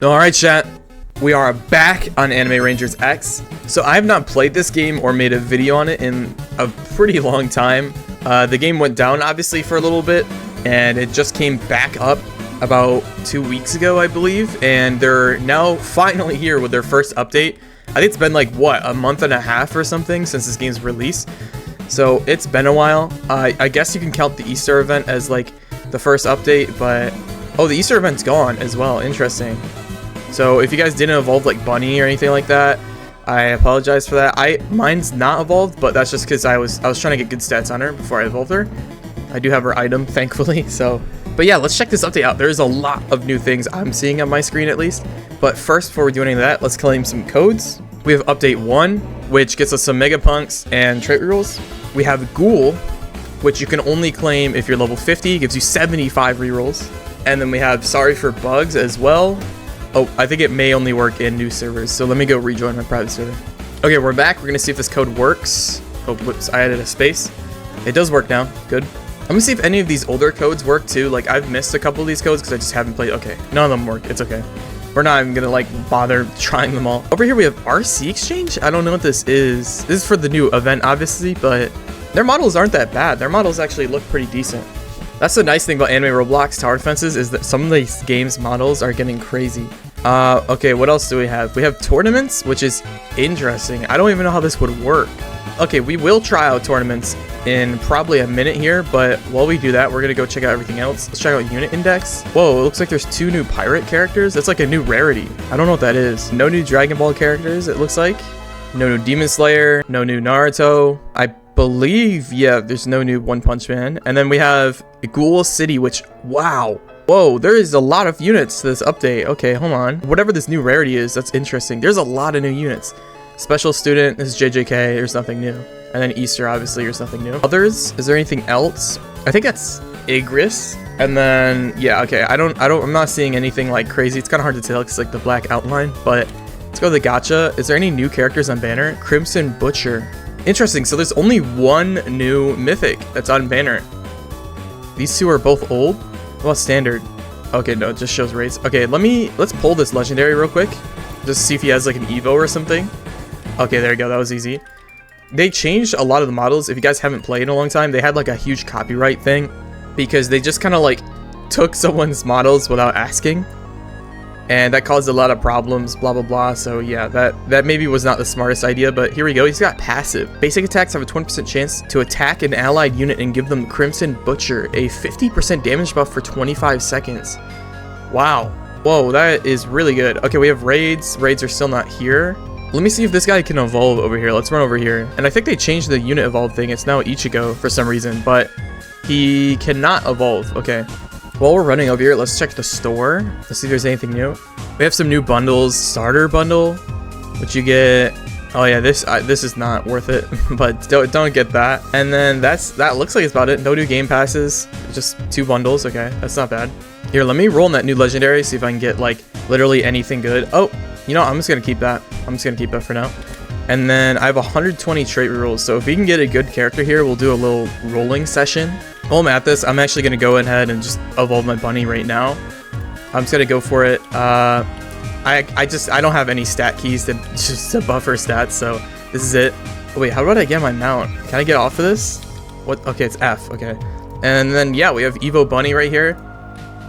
Alright chat, we are back on Anime Rangers X. So I have not played this game or made a video on it in a pretty long time. The game went down obviously for a little bit and it just came back up about 2 weeks ago I believe, and they're now finally here with their first update. I think it's been like what, a month and a half or something since this game's released. So it's been a while. I guess you can count the Easter event as like the first update, but oh, the Easter event's gone as well. Interesting. So if you guys didn't evolve like Bunny or anything like that, I apologize for that. Mine's not evolved, but that's just because I was trying to get good stats on her before I evolved her. I do have her item, thankfully. So, but yeah, let's check this update out. There's a lot of new things I'm seeing on my screen at least. But first, before we do any of that, let's claim some codes. We have update 1, which gets us some Mega Punks and trait rerolls. We have Ghoul, which you can only claim if you're level 50, gives you 75 rerolls. And then we have Sorry for Bugs as well. Oh, I think it may only work in new servers, so let me go rejoin my private server. Okay, we're back. We're gonna see if this code works. Oh, whoops, I added a space. It does work now. Good. I'm gonna see if any of these older codes work too. Like, I've missed a couple of these codes because I just haven't played. Okay, none of them work. It's okay. We're not even gonna like bother trying them all. Over here we have RC Exchange. I don't know what this is. This is for the new event, obviously, but their models aren't that bad. Their models actually look pretty decent. That's the nice thing about Anime Roblox Tower Defenses is that some of these games models are getting crazy. Okay, what else do we have? We have tournaments, which is interesting. I don't even know how this would work. Okay, we will try out tournaments in probably a minute here, but while we do that, we're gonna go check out everything else. Let's check out unit index. Whoa, it looks like there's 2 new pirate characters. That's like a new rarity. I don't know what that is. No new Dragon Ball characters, it looks like. No new Demon Slayer, no new Naruto. I believe, yeah, there's no new One Punch Man. And then we have Ghoul City, which, wow. Whoa, there is a lot of units to this update. Okay, hold on. Whatever this new rarity is, that's interesting. There's a lot of new units. Special Student, this is JJK, there's nothing new. And then Easter, obviously, there's nothing new. Others, is there anything else? I think that's Igris. And then, yeah, okay, I'm not seeing anything like crazy. It's kind of hard to tell because like the black outline, but let's go to the gacha. Is there any new characters on banner? Crimson Butcher. Interesting, so there's only one new mythic that's on banner. These two are both old. What about standard? Okay, no, it just shows rates. Okay, let's pull this legendary real quick. Just see if he has like an Evo or something. Okay, there you go, that was easy. They changed a lot of the models. If you guys haven't played in a long time, they had like a huge copyright thing because they just kind of like took someone's models without asking. And that caused a lot of problems, blah, blah, blah. So yeah, that maybe was not the smartest idea, but here we go. He's got passive. Basic attacks have a 20% chance to attack an allied unit and give them Crimson Butcher, a 50% damage buff for 25 seconds. Wow. Whoa, that is really good. Okay, we have raids. Raids are still not here. Let me see if this guy can evolve over here. Let's run over here. And I think they changed the unit evolve thing. It's now Ichigo for some reason, but he cannot evolve. Okay. While we're running over here, let's check the store. Let's see if there's anything new. We have some new bundles. Starter bundle, which you get. Oh yeah, this is not worth it, but don't get that. And then that looks like it's about it. No new game passes, just 2 bundles. Okay, that's not bad. Here, let me roll in that new legendary, see if I can get like literally anything good. Oh, you know, I'm just gonna keep that. I'm just gonna keep that for now. And then I have 120 trait rerolls, so if we can get a good character here, we'll do a little rolling session. While I'm at this, I'm actually going to go ahead and just evolve my bunny right now. I'm just going to go for it. I don't have any stat keys to buff her stats, so this is it. Oh, wait, how about I get my mount? Can I get off of this? What? Okay, it's F. Okay. And then, yeah, we have Evo Bunny right here.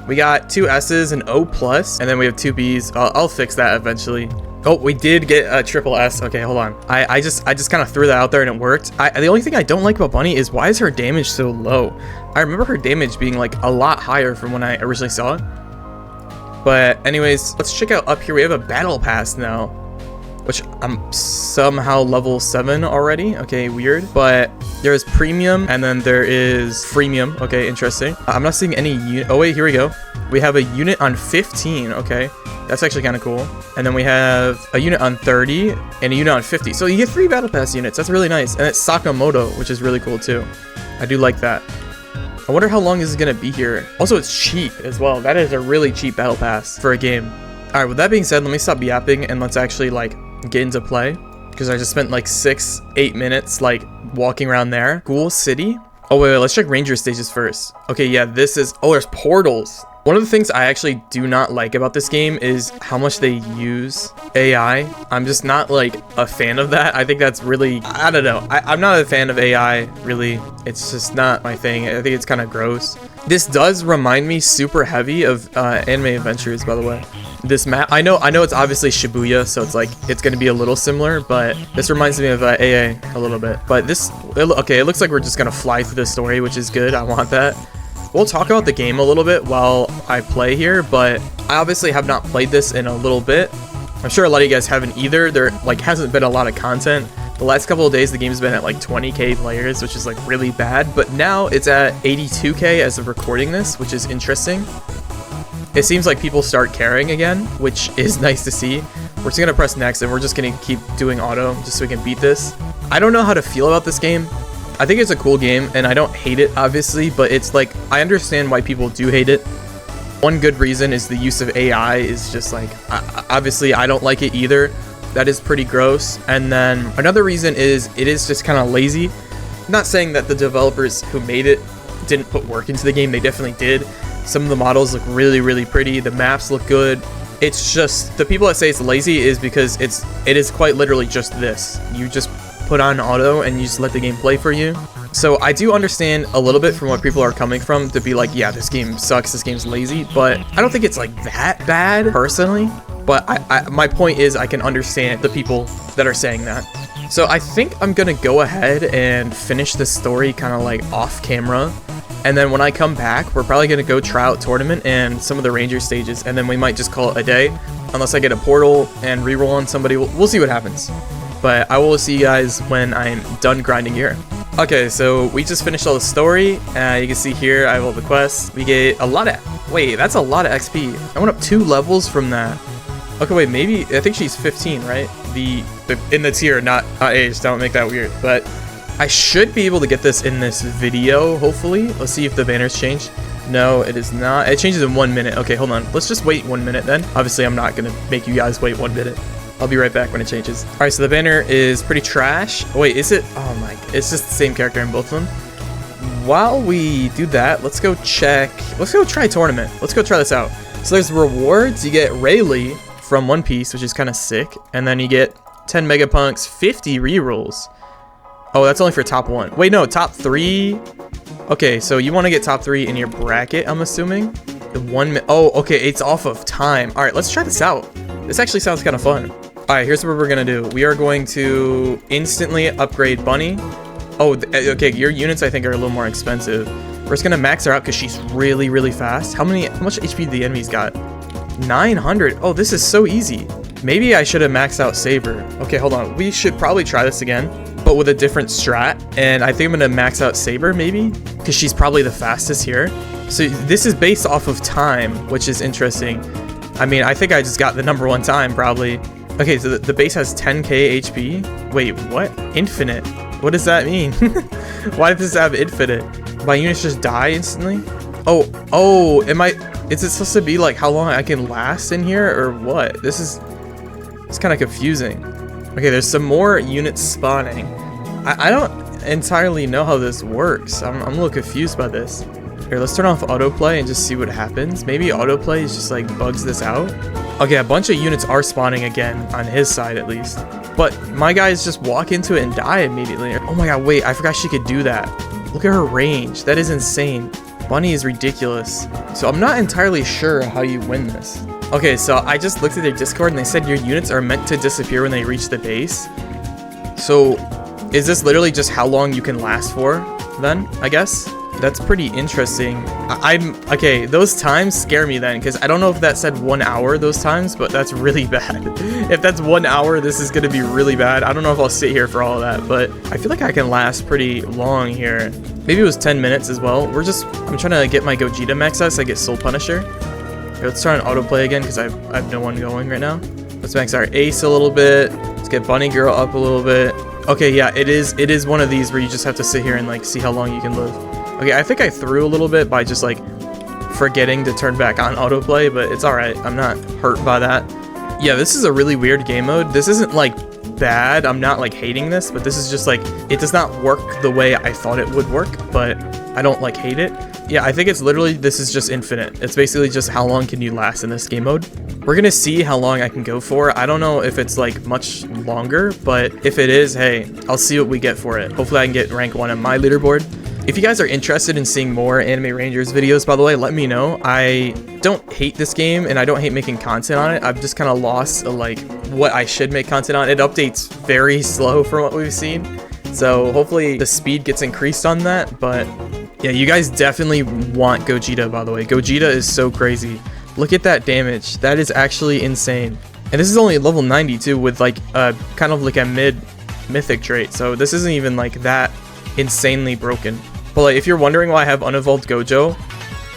We got 2 S's and O+, and then we have 2 B's. I'll fix that eventually. Oh, we did get a triple S. Okay, hold on. I just kind of threw that out there and it worked. The only thing I don't like about Bunny is why is her damage so low? I remember her damage being like a lot higher from when I originally saw it. But anyways, let's check out up here. We have a battle pass now, which I'm somehow level 7 already. Okay, weird. But there's premium and then there is freemium. Okay, interesting. I'm not seeing any oh wait, here we go. We have a unit on 15. Okay. That's actually kind of cool. And then we have a unit on 30 and a unit on 50. So you get 3 battle pass units. That's really nice. And it's Sakamoto, which is really cool too. I do like that. I wonder how long this is going to be here. Also, it's cheap as well. That is a really cheap battle pass for a game. All right, with that being said, let me stop yapping and let's actually like get into play. Because I just spent like 6-8 minutes like walking around there. Ghoul City. Oh, wait, let's check Ranger stages first. Okay, yeah, this is... Oh, there's portals. One of the things I actually do not like about this game is how much they use AI. I'm just not like a fan of that. I think that's really, I don't know. I'm not a fan of AI, really. It's just not my thing. I think it's kind of gross. This does remind me super heavy of Anime Adventures, by the way. This map, I know it's obviously Shibuya, so it's like, it's going to be a little similar, but this reminds me of AA a little bit. But this, okay, it looks like we're just going to fly through the story, which is good. I want that. We'll talk about the game a little bit while I play here, but I obviously have not played this in a little bit. I'm sure a lot of you guys haven't either. There like hasn't been a lot of content. The last couple of days, the game's been at like 20k players, which is like really bad. But now it's at 82k as of recording this, which is interesting. It seems like people start caring again, which is nice to see. We're just gonna press next and we're just gonna keep doing auto just so we can beat this. I don't know how to feel about this game. I think it's a cool game and I don't hate it, obviously, but it's like, I understand why people do hate it. One good reason is the use of AI is just like, obviously I don't like it either. That is pretty gross. And then another reason is it is just kind of lazy. I'm not saying that the developers who made it didn't put work into the game. They definitely did. Some of the models look really, really pretty. The maps look good. It's just, the people that say it's lazy is because it is quite literally just this. You just put on auto and you just let the game play for you. So I do understand a little bit from what people are coming from to be like, yeah, this game sucks, this game's lazy, but I don't think it's like that bad personally. But my point is I can understand the people that are saying that. So I think I'm gonna go ahead and finish this story kind of like off camera. And then when I come back, we're probably gonna go try out tournament and some of the ranger stages, and then we might just call it a day. Unless I get a portal and reroll on somebody, we'll see what happens. But I will see you guys when I'm done grinding here. Okay, so we just finished all the story. You can see here I have all the quests. We get a lot of, wait, that's a lot of XP. I went up 2 levels from that. Okay, wait, maybe, I think she's 15, right? The in the tier, not age, don't make that weird. But I should be able to get this in this video, hopefully. Let's see if the banners change. No, it is not. It changes in 1 minute. Okay, hold on. Let's just wait 1 minute then. Obviously, I'm not gonna make you guys wait 1 minute. I'll be right back when it changes. All right, so the banner is pretty trash. Wait, is it? Oh my, it's just the same character in both of them. While we do that, let's go check. Let's go try tournament. Let's go try this out. So there's rewards. You get Rayleigh from One Piece, which is kind of sick. And then you get 10 Megapunks, 50 rerolls. Oh, that's only for top 1. Wait, no, top 3. Okay, so you want to get top 3 in your bracket, I'm assuming. Oh, okay, it's off of time. All right, let's try this out. This actually sounds kind of fun. All right, here's what we're gonna do. We are going to instantly upgrade Bunny. Oh, okay, your units I think are a little more expensive. We're just gonna max her out because she's really, really fast. How much HP do the enemies got? 900. Oh, this is so easy. Maybe I should have maxed out Saber. Okay, hold on. We should probably try this again, but with a different strat. And I think I'm gonna max out Saber maybe, because she's probably the fastest here. So this is based off of time, which is interesting. I mean, I think I just got the #1 time probably. Okay, so the base has 10k HP. Wait, what? Infinite. What does that mean? Why does this have infinite? My units just die instantly? Oh, is it supposed to be like how long I can last in here or what? It's kind of confusing. Okay, there's some more units spawning. I don't entirely know how this works. I'm a little confused by this. Here, let's turn off autoplay and just see what happens. Maybe autoplay is just like bugs this out. Okay, a bunch of units are spawning again on his side at least. But my guys just walk into it and die immediately. Oh my god, wait, I forgot she could do that. Look at her range. That is insane. Bunny is ridiculous. So I'm not entirely sure how you win this. Okay, so I just looked at their Discord and they said your units are meant to disappear when they reach the base. So is this literally just how long you can last for then, I guess? That's pretty interesting. Okay, those times scare me then, because I don't know if that said 1 hour, those times, but that's really bad. If that's 1 hour, this is going to be really bad. I don't know if I'll sit here for all of that, but I feel like I can last pretty long here. Maybe it was 10 minutes as well. I'm trying to get my Gogeta max out so I get Soul Punisher. Here, let's try an autoplay again, because I have no one going right now. Let's max our Ace a little bit. Let's get Bunny Girl up a little bit. Okay, yeah, it is one of these where you just have to sit here and like see how long you can live. Okay, I think I threw a little bit by just like forgetting to turn back on autoplay, but it's all right. I'm not hurt by that. Yeah, this is a really weird game mode. This isn't like bad. I'm not like hating this, but this is just like, it does not work the way I thought it would work, but I don't like hate it. yeah, I think it's literally, this is just infinite. It's basically just how long can you last in this game mode. We're gonna see how long I can go for. I don't know if it's like much longer, but if it is, hey, I'll see what we get for it. Hopefully I can get rank 1 on my leaderboard. If you guys are interested in seeing more Anime Rangers videos, by the way, let me know. I don't hate this game and I don't hate making content on it. I've just kind of lost like what I should make content on. It updates very slow from what we've seen. So hopefully the speed gets increased on that. But yeah, you guys definitely want Gogeta, by the way. Gogeta is so crazy. Look at that damage. That is actually insane. And this is only level 92 with like kind of like a mid-mythic trait. So this isn't even like that insanely broken. But like, if you're wondering why I have unevolved Gojo,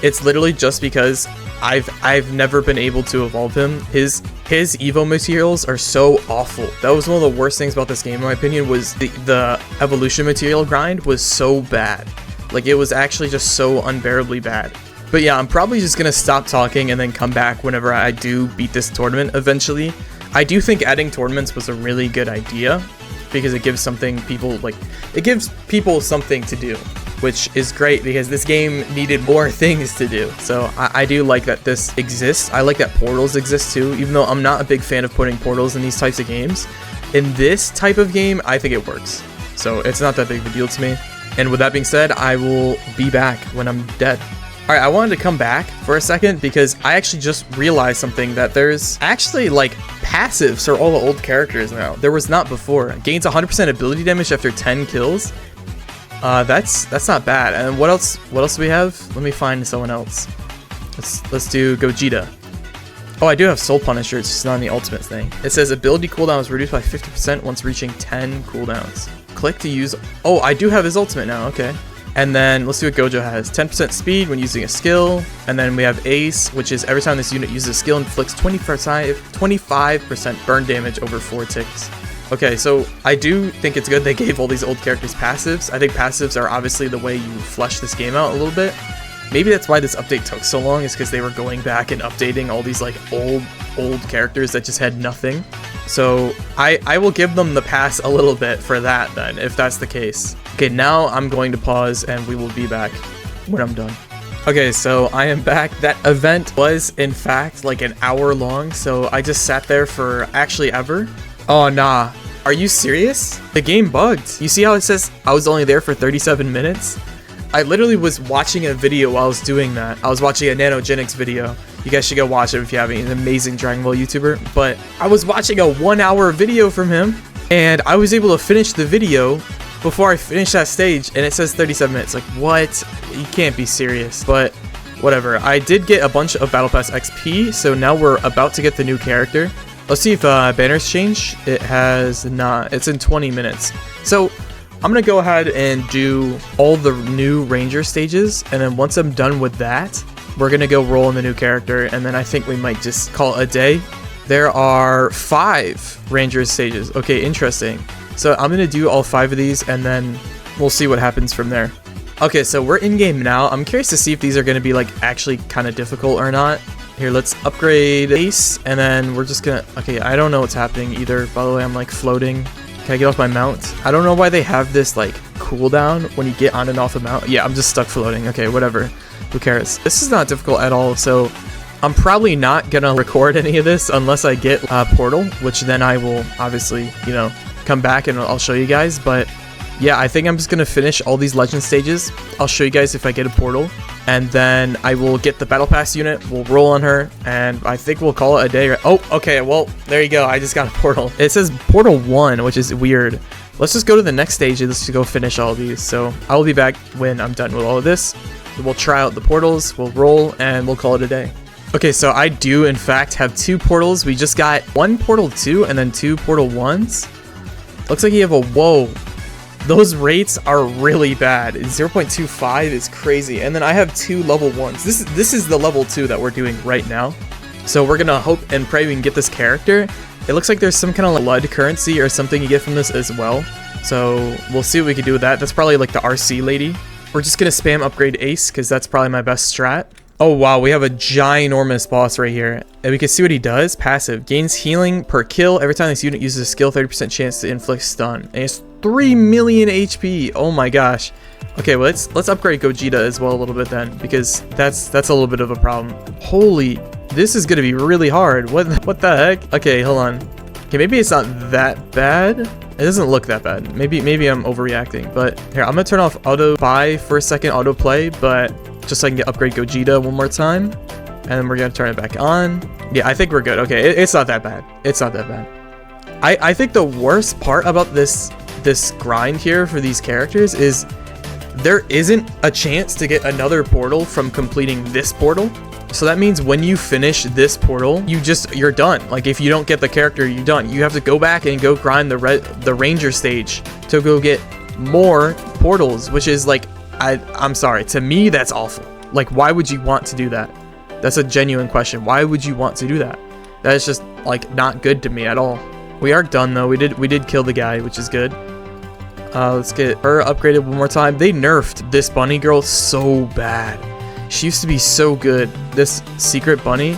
it's literally just because I've never been able to evolve him. His Evo materials are so awful. That was one of the worst things about this game, in my opinion, was the evolution material grind was so bad. Like, it was actually just so unbearably bad. But yeah, I'm probably just gonna stop talking and then come back whenever I do beat this tournament eventually. I do think adding tournaments was a really good idea because it gives something it gives people something to do, which is great because this game needed more things to do. So I do like that this exists. I like that portals exist too, even though I'm not a big fan of putting portals in these types of games. In this type of game, I think it works. So it's not that big of a deal to me. And with that being said, I will be back when I'm dead. All right, I wanted to come back for a second because I actually just realized something, that there's actually like passives for all the old characters now. There was not before. Gains 100% ability damage after 10 kills. That's not bad. And what else do we have? Let me find someone else. Let's do Gogeta. Oh, I do have Soul Punisher. It's just not on the ultimate thing. It says ability cooldown is reduced by 50% once reaching 10 cooldowns. Click to use. Oh, I do have his ultimate now. Okay. And then let's see what Gojo has. 10% speed when using a skill. And then we have Ace, which is every time this unit uses a skill, inflicts 25% burn damage over 4 ticks. Okay, so I do think it's good they gave all these old characters passives. I think passives are obviously the way you flesh this game out a little bit. Maybe that's why this update took so long, is because they were going back and updating all these like old characters that just had nothing. So I will give them the pass a little bit for that then, if that's the case. Okay, now I'm going to pause and we will be back when I'm done. Okay, so I am back. That event was in fact like an hour long, so I just sat there for actually ever. Oh, nah. Are you serious? The game bugged. You see how it says I was only there for 37 minutes? I literally was watching a video while I was doing that. I was watching a Nanogenics video. You guys should go watch it if you haven't. He's an amazing Dragon Ball YouTuber. But I was watching a 1-hour video from him, and I was able to finish the video before I finished that stage, and it says 37 minutes. Like, what? You can't be serious. But whatever. I did get a bunch of Battle Pass XP, so now we're about to get the new character. Let's see if banners change. It has not. It's in 20 minutes. So I'm going to go ahead and do all the new Ranger stages. And then once I'm done with that, we're going to go roll in the new character. And then I think we might just call it a day. There are 5 Ranger stages. Okay, interesting. So I'm going to do all 5 of these and then we'll see what happens from there. Okay, so we're in game now. I'm curious to see if these are going to be like actually kind of difficult or not. Here, let's upgrade Ace, and then we're just gonna... Okay, I don't know what's happening either. By the way, I'm like floating. Can I get off my mount? I don't know why they have this like cooldown when you get on and off a mount. Yeah, I'm just stuck floating. Okay, whatever. Who cares? This is not difficult at all, so I'm probably not gonna record any of this unless I get Portal, which then I will obviously, you know, come back and I'll show you guys. But yeah, I think I'm just gonna finish all these legend stages. I'll show you guys if I get a Portal. And then I will get the Battle Pass unit, we'll roll on her, and I think we'll call it a day. Oh, okay, well, there you go. I just got a Portal. It says Portal 1, which is weird. Let's just go to the next stage and let's just go finish all of these. So I will be back when I'm done with all of this. We'll try out the portals, we'll roll, and we'll call it a day. Okay, so I do, in fact, have 2 portals. We just got 1 Portal 2 and then 2 Portal 1s. Looks like you have a... Whoa. Those rates are really bad. 0.25 is crazy. And then I have 2 level 1s. This is the level 2 that we're doing right now. So we're gonna hope and pray we can get this character. It looks like there's some kind of blood currency or something you get from this as well. So we'll see what we can do with that. That's probably like the RC lady. We're just gonna spam upgrade Ace because that's probably my best strat. Oh wow, we have a ginormous boss right here. And we can see what he does. Passive. Gains healing per kill. Every time this unit uses a skill, 30% chance to inflict stun. And it's 3 million HP. Oh my gosh. Okay, well, let's upgrade Gogeta as well a little bit then, because that's a little bit of a problem. Holy, this is gonna be really hard. What the heck? Okay, hold on. Okay, maybe it's not that bad. It doesn't look that bad. Maybe I'm overreacting. But here, I'm gonna turn off auto buy for a second, auto play, but just so I can get upgrade Gogeta one more time, and then we're gonna turn it back on. Yeah, I think we're good. Okay, it's not that bad. It's not that bad. I think the worst part about this grind here for these characters is there isn't a chance to get another portal from completing this portal. So that means when you finish this portal, you're done. Like if you don't get the character, you're done. You have to go back and go grind the ranger stage to go get more portals, which is like, I'm sorry, to me that's awful. Like, why would you want to do that? That's a genuine question. Why would you want to do that? That is just like not good to me at all. We are done though. We did kill the guy, which is good. Let's get her upgraded one more time. They nerfed this bunny girl so bad. She used to be so good. This secret bunny.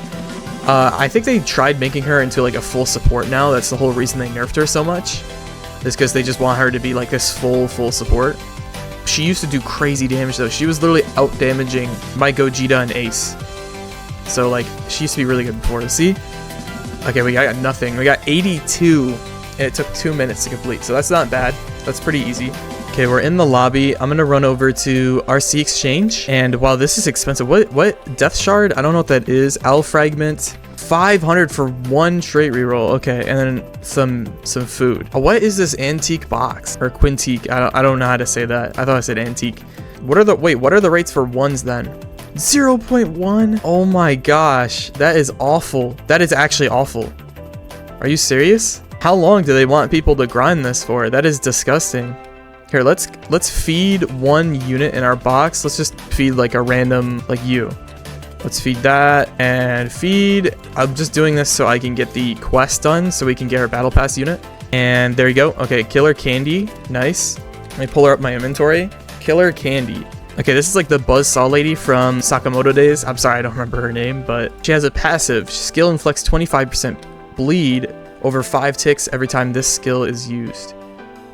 I think they tried making her into like a full support now. That's the whole reason they nerfed her so much. Is because they just want her to be like this full support. She used to do crazy damage though. She was literally out damaging my Gogeta and Ace. So like she used to be really good before. See? Okay, we got nothing. We got 82 and it took 2 minutes to complete. So that's not bad. That's pretty easy. Okay, we're in the lobby. I'm gonna run over to RC Exchange. And wow, this is expensive. What? Death Shard? I don't know what that is. Owl Fragment. 500 for one trait reroll. Okay, and then some food. What is this antique box or quintique? I don't know how to say that. I thought I said antique. What are the rates for ones then? 0.1. Oh my gosh, that is awful. That is actually awful. Are you serious? How long do they want people to grind this for? That is disgusting. Here, let's feed one unit in our box. Let's just feed like a random like you. Let's feed that and feed. I'm just doing this so I can get the quest done so we can get our battle pass unit. And there you go. Okay, killer candy. Nice. Let me pull her up my inventory. Killer candy. Okay, this is like the buzzsaw lady from Sakamoto days. I'm sorry, I don't remember her name, but she has a passive. Skill inflicts 25% bleed over 5 ticks every time this skill is used.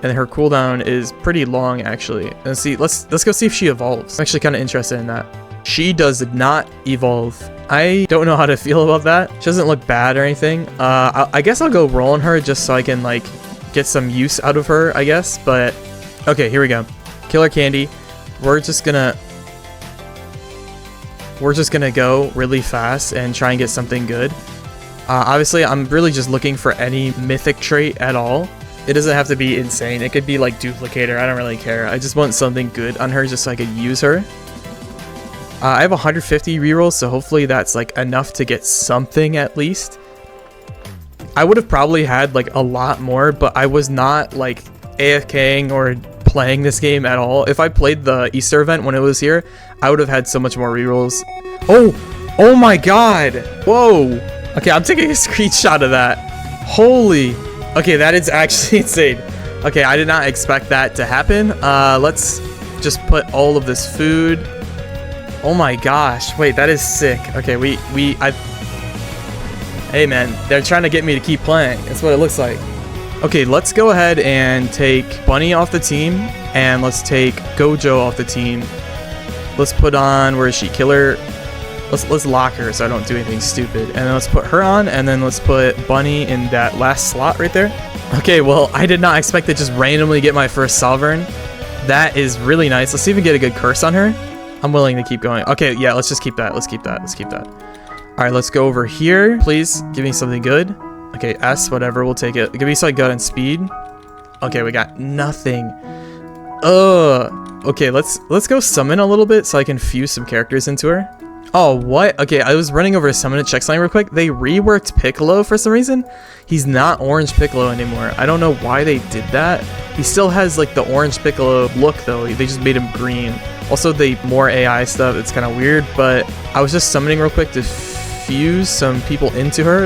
And her cooldown is pretty long actually. And see, let's go see if she evolves. I'm actually kind of interested in that. She does not evolve. I don't know how to feel about that. She doesn't look bad or anything. I guess I'll go roll on her just so I can like get some use out of her, I guess. But okay, here we go. Killer candy. We're just gonna go really fast and try and get something good. Obviously, I'm really just looking for any mythic trait at all. It doesn't have to be insane. It could be like duplicator. I don't really care. I just want something good on her just so I could use her. I have 150 rerolls, so hopefully that's like enough to get something at least. I would have probably had like a lot more, but I was not like AFKing or playing this game at all. If I played the Easter event when it was here, I would have had so much more rerolls. Oh my god. Whoa. Okay, I'm taking a screenshot of that. Holy. Okay, that is actually insane. Okay, I did not expect that to happen. Let's just put all of this food. Oh my gosh. Wait, that is sick. Okay, hey man, they're trying to get me to keep playing. That's what it looks like. Okay, let's go ahead and take Bunny off the team, and let's take Gojo off the team. Let's put on, where is she? Killer. Let's lock her so I don't do anything stupid. And then let's put her on, and then let's put Bunny in that last slot right there. Okay, well, I did not expect to just randomly get my first Sovereign. That is really nice. Let's see if we can get a good curse on her. I'm willing to keep going. Okay, yeah, let's just keep that. Let's keep that. Let's keep that. All right, let's go over here. Please give me something good. Okay, S, whatever, we'll take it. Give me something good and speed. Okay, we got nothing. Okay, let's go summon a little bit so I can fuse some characters into her. Oh, what? Okay, I was running over to summon a check sign real quick. They reworked Piccolo for some reason. He's not Orange Piccolo anymore. I don't know why they did that. He still has like the Orange Piccolo look though. They just made him green. Also, more AI stuff. It's kind of weird, but I was just summoning real quick to fuse some people into her.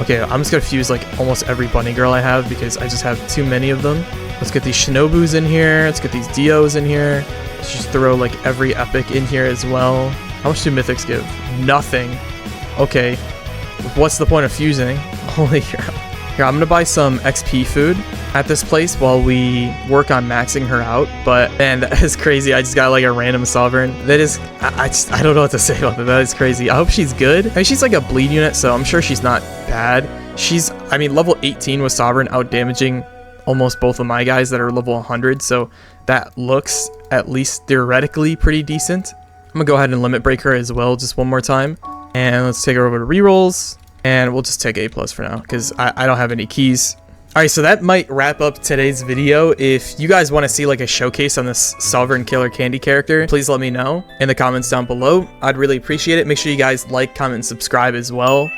Okay, I'm just gonna fuse like almost every bunny girl I have because I just have too many of them. Let's get these Shinobus in here. Let's get these Dios in here. Let's just throw like every epic in here as well. How much do mythics give? Nothing. Okay, what's the point of fusing? Holy crap. Here, I'm gonna buy some XP food at this place while we work on maxing her out. But man, that is crazy. I just got like a random sovereign. That is, I don't know what to say about that. That is crazy. I hope she's good. I mean, she's like a bleed unit, so I'm sure she's not bad. She's, I mean, level 18 with sovereign, out damaging almost both of my guys that are level 100. So that looks at least theoretically pretty decent. I'm gonna go ahead and limit break her as well just one more time. And let's take her over to rerolls. And we'll just take A+ for now because I don't have any keys. Alright, so that might wrap up today's video. If you guys want to see like a showcase on this Sovereign Killer Candy character, please let me know in the comments down below. I'd really appreciate it. Make sure you guys like, comment, and subscribe as well.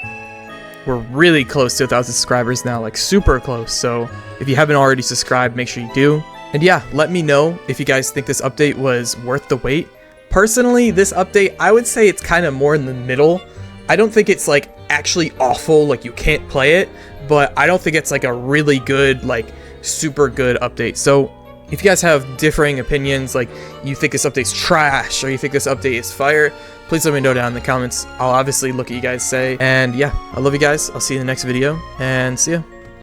We're really close to 1,000 subscribers now, like super close. So if you haven't already subscribed, make sure you do. And yeah, let me know if you guys think this update was worth the wait. Personally, this update, I would say it's kind of more in the middle. I don't think it's like actually awful, like you can't play it, but I don't think it's like a really good, like super good update. So if you guys have differing opinions, like you think this update's trash or you think this update is fire, please let me know down in the comments. I'll obviously look at you guys say. And yeah, I love you guys. I'll see you in the next video and see ya.